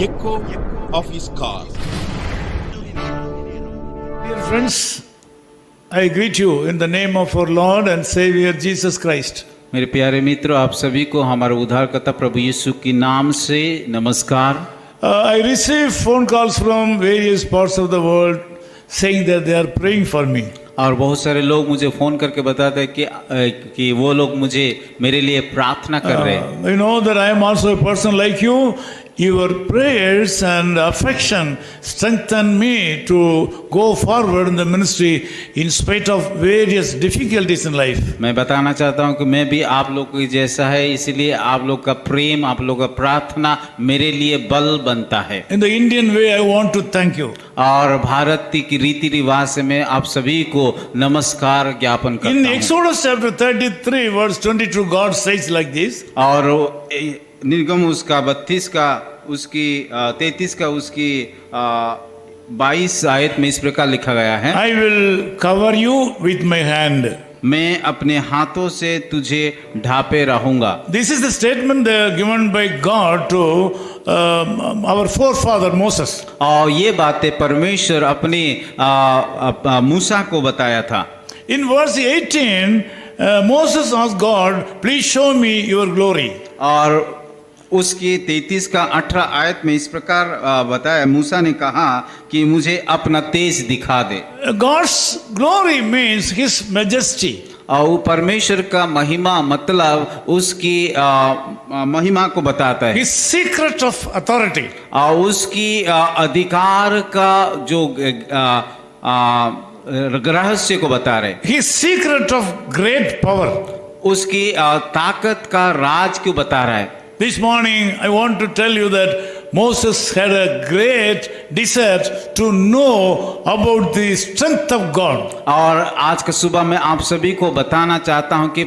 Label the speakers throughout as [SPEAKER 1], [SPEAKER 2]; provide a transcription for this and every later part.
[SPEAKER 1] echo of his call.
[SPEAKER 2] Dear friends, I greet you in the name of our Lord and Savior Jesus Christ.
[SPEAKER 3] मेरे प्यारे मित्रों, आप सभी को हमारे उद्धारकर्ता प्रभु यीशु के नाम से नमस्कार।
[SPEAKER 2] I receive phone calls from various parts of the world saying that they are praying for me.
[SPEAKER 3] और बहुत सारे लोग मुझे फोन करके बताते हैं कि वो लोग मुझे मेरे लिए प्रार्थना कर रहे हैं।
[SPEAKER 2] You know that I am also a person like you. Your prayers and affection strengthen me to go forward in the ministry in spite of various difficulties in life.
[SPEAKER 3] मैं बताना चाहता हूँ कि मैं भी आप लोग के जैसा है, इसीलिए आप लोग का प्रेम, आप लोग का प्रार्थना मेरे लिए बल बनता है।
[SPEAKER 2] In the Indian way, I want to thank you.
[SPEAKER 3] और भारत की रीति रिवाज से मैं आप सभी को नमस्कार ज्ञापन
[SPEAKER 2] In
[SPEAKER 3] करता हूँ।
[SPEAKER 2] Exodus chapter 33 verse 22, God says like this.
[SPEAKER 3] और निर्गम उसका 32 का उसकी 33 का उसकी 22 आयत में इस प्रकार लिखा गया है,
[SPEAKER 2] I will cover you with my hand.
[SPEAKER 3] मैं अपने हाथों से तुझे ढापे रहूंगा।
[SPEAKER 2] This is the statement given by God to our forefather Moses.
[SPEAKER 3] और ये बातें परमेश्वर अपने मूसा को बताया था।
[SPEAKER 2] In verse 18, Moses asked God, please show me your glory.
[SPEAKER 3] और उसकी 33 का 18 आयत में इस प्रकार बताया, मूसा ने कहा कि मुझे अपना तेज दिखा दे।
[SPEAKER 2] God's glory means his majesty.
[SPEAKER 3] और परमेश्वर का महिमा मतलब उसकी महिमा को बताता है,
[SPEAKER 2] His secret of authority.
[SPEAKER 3] और उसकी अधिकार का जो रहस्य को बता रहे,
[SPEAKER 2] His secret of great power.
[SPEAKER 3] उसकी ताकत का राज को बता रहा है।
[SPEAKER 2] This morning I want to tell you that Moses had a great desire to know about the strength of God.
[SPEAKER 3] और आज का सुबह मैं आप सभी को बताना चाहता हूं कि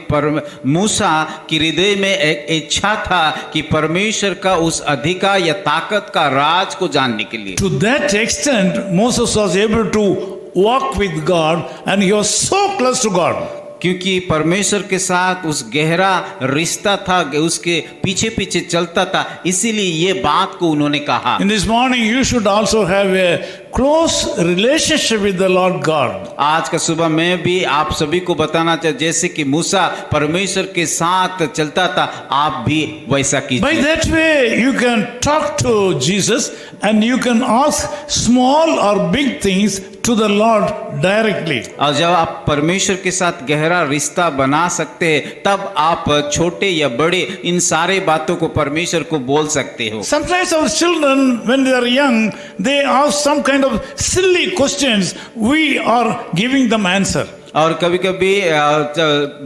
[SPEAKER 3] मूसा की हृदय में एक इच्छा था कि परमेश्वर का उस अधिकार या ताकत का राज को जानने के लिए।
[SPEAKER 2] To that extent Moses was able to walk with God and he was so close to God.
[SPEAKER 3] क्योंकि परमेश्वर के साथ उस गहरा रिश्ता था, उसके पीछे पीछे चलता था, इसीलिए ये बात को उन्होंने कहा।
[SPEAKER 2] In this morning you should also have a close relationship with the Lord God.
[SPEAKER 3] आज का सुबह मैं भी आप सभी को बताना चाहता, जैसे कि मूसा परमेश्वर के साथ चलता था, आप भी वैसा कीजिए।
[SPEAKER 2] By that way you can talk to Jesus and you can ask small or big things to the Lord directly.
[SPEAKER 3] और जब आप परमेश्वर के साथ गहरा रिश्ता बना सकते हैं, तब आप छोटे या बड़े इन सारे बातों को परमेश्वर को बोल सकते हो।
[SPEAKER 2] Sometimes our children when they are young they ask some kind of silly questions, we are giving them answer.
[SPEAKER 3] और कभी कभी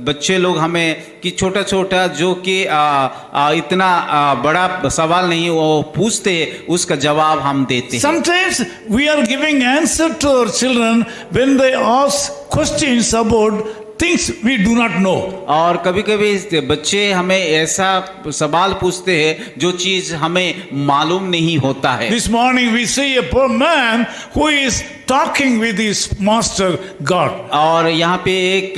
[SPEAKER 3] बच्चे लोग हमें कि छोटा छोटा जो कि इतना बड़ा सवाल नहीं वो पूछते, उसका जवाब हम देते हैं।
[SPEAKER 2] Sometimes we are giving answer to our children when they ask questions about things we do not know.
[SPEAKER 3] और कभी कभी बच्चे हमें ऐसा सवाल पूछते हैं जो चीज हमें मालूम नहीं होता है।
[SPEAKER 2] This morning we see a poor man who is talking with his master God.
[SPEAKER 3] और यहाँ पे एक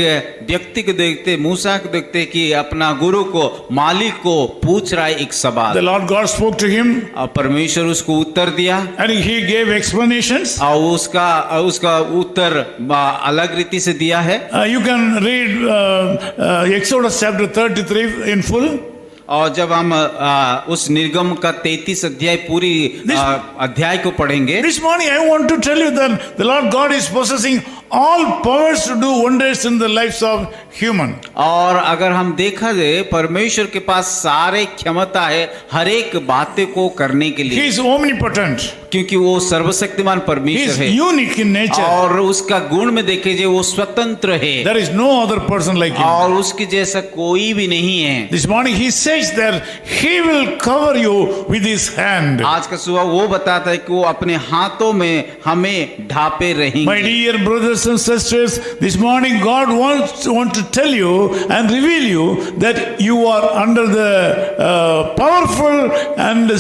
[SPEAKER 3] व्यक्ति को देखते, मूसा को देखते कि अपना गुरु को, मालिक को पूछ रहा है एक सवाल।
[SPEAKER 2] The Lord God spoke to him.
[SPEAKER 3] और परमेश्वर उसको उत्तर दिया,
[SPEAKER 2] And he gave explanations.
[SPEAKER 3] और उसका उत्तर अलग रीति से दिया है।
[SPEAKER 2] You can read Exodus chapter 33 in full.
[SPEAKER 3] और जब हम उस निर्गम का 33 अध्याय पूरी अध्याय को पढ़ेंगे।
[SPEAKER 2] This morning I want to tell you that the Lord God is possessing all powers to do wonders in the lives of human.
[SPEAKER 3] और अगर हम देखा जाए, परमेश्वर के पास सारे क्षमता है हर एक बातें को करने के
[SPEAKER 2] He
[SPEAKER 3] लिए,
[SPEAKER 2] is omnipotent.
[SPEAKER 3] क्योंकि वो सर्वशक्तिमान
[SPEAKER 2] He
[SPEAKER 3] परमेश्वर
[SPEAKER 2] is
[SPEAKER 3] है।
[SPEAKER 2] unique in nature.
[SPEAKER 3] और उसका गुण में देखे जाए वो स्वतंत्र है,
[SPEAKER 2] There is no other person like him.
[SPEAKER 3] और उसके जैसा कोई भी नहीं है।
[SPEAKER 2] This morning he says that he will cover you with his hand.
[SPEAKER 3] आज का सुबह वो बताता है कि वो अपने हाथों में हमें ढापे
[SPEAKER 2] My
[SPEAKER 3] रहेंगे।
[SPEAKER 2] dear brothers and sisters, this morning God wants to tell you and reveal you that you are under the powerful and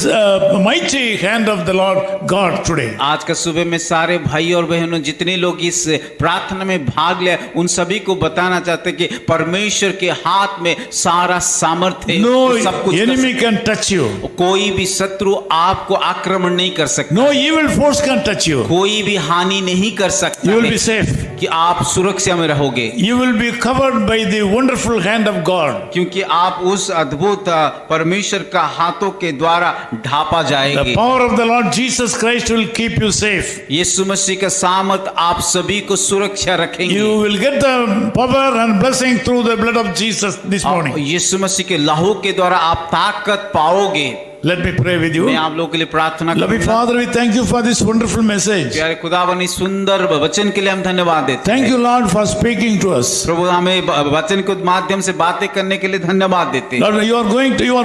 [SPEAKER 2] mighty hand of the Lord God today.
[SPEAKER 3] आज का सुबह में सारे भाई और बहनों जितने लोग इस प्रार्थना में भाग ले उन सभी को बताना चाहते कि परमेश्वर के हाथ में सारा सामर्थ्य है,
[SPEAKER 2] No
[SPEAKER 3] वो सब कुछ कर
[SPEAKER 2] enemy can touch you.
[SPEAKER 3] कोई भी शत्रु आपको आक्रमण नहीं कर सकता,
[SPEAKER 2] No evil force can touch you.
[SPEAKER 3] कोई भी हानि नहीं कर सकता
[SPEAKER 2] You will
[SPEAKER 3] है
[SPEAKER 2] be safe.
[SPEAKER 3] कि आप सुरक्षा में रहोगे,
[SPEAKER 2] You will be covered by the wonderful hand of God.
[SPEAKER 3] क्योंकि आप उस अद्भुत परमेश्वर का हाथों के द्वारा ढापा
[SPEAKER 2] The
[SPEAKER 3] जाएंगे।
[SPEAKER 2] power of the Lord Jesus Christ will keep you safe.
[SPEAKER 3] यीशु मसीह का सामर्थ आप सभी को सुरक्षा रखेंगे।
[SPEAKER 2] You will get the power and blessing through the blood of Jesus this morning.
[SPEAKER 3] यीशु मसीह के लहू के द्वारा आप ताकत पाओगे।
[SPEAKER 2] Let me pray with you.
[SPEAKER 3] मैं आप लोगों के लिए प्रार्थना
[SPEAKER 2] Loving
[SPEAKER 3] करूंगा।
[SPEAKER 2] Father, we thank you for this wonderful message.
[SPEAKER 3] प्यारे खुदावन इस सुंदर वचन के लिए हम धन्यवाद देते
[SPEAKER 2] Thank
[SPEAKER 3] हैं।
[SPEAKER 2] you, Lord, for speaking to us.
[SPEAKER 3] प्रभु हमें वचन के माध्यम से बातें करने के लिए धन्यवाद देते हैं।
[SPEAKER 2] Lord, you are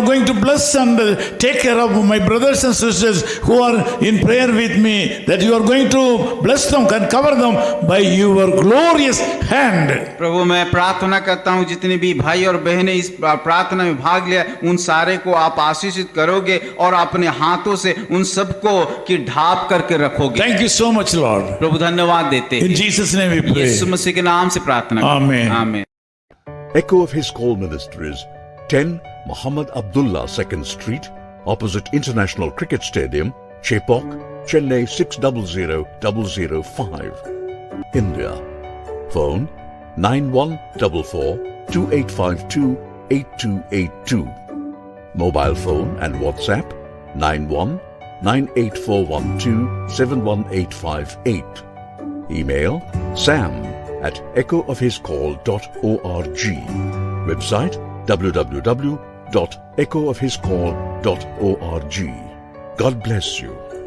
[SPEAKER 2] going to bless and take care of my brothers and sisters who are in prayer with me, that you are going to bless them and cover them by your glorious hand.
[SPEAKER 3] प्रभु मैं प्रार्थना करता हूँ जितने भी भाई और बहनें इस प्रार्थना में भाग लिया उन सारे को आप आशीषित करोगे और अपने हाथों से उन सबको की ढाप करके रखोगे।
[SPEAKER 2] Thank you so much, Lord.
[SPEAKER 3] प्रभु धन्यवाद देते
[SPEAKER 2] In
[SPEAKER 3] हैं।
[SPEAKER 2] Jesus' name we pray.
[SPEAKER 3] यीशु मसीह के नाम से प्रार्थना करते हैं।
[SPEAKER 2] Amen.
[SPEAKER 3] आमीन।
[SPEAKER 4] Echo of His Call Ministries, 10 Muhammad Abdullah 2nd Street, opposite International Cricket Stadium, Chepauk, Chennai 600005, India. Phone 9144-2852-8282. Mobile phone and WhatsApp 91-98412-71858. Email sam@echoofhiscall.org. Website www.echoofhiscall.org. God bless you.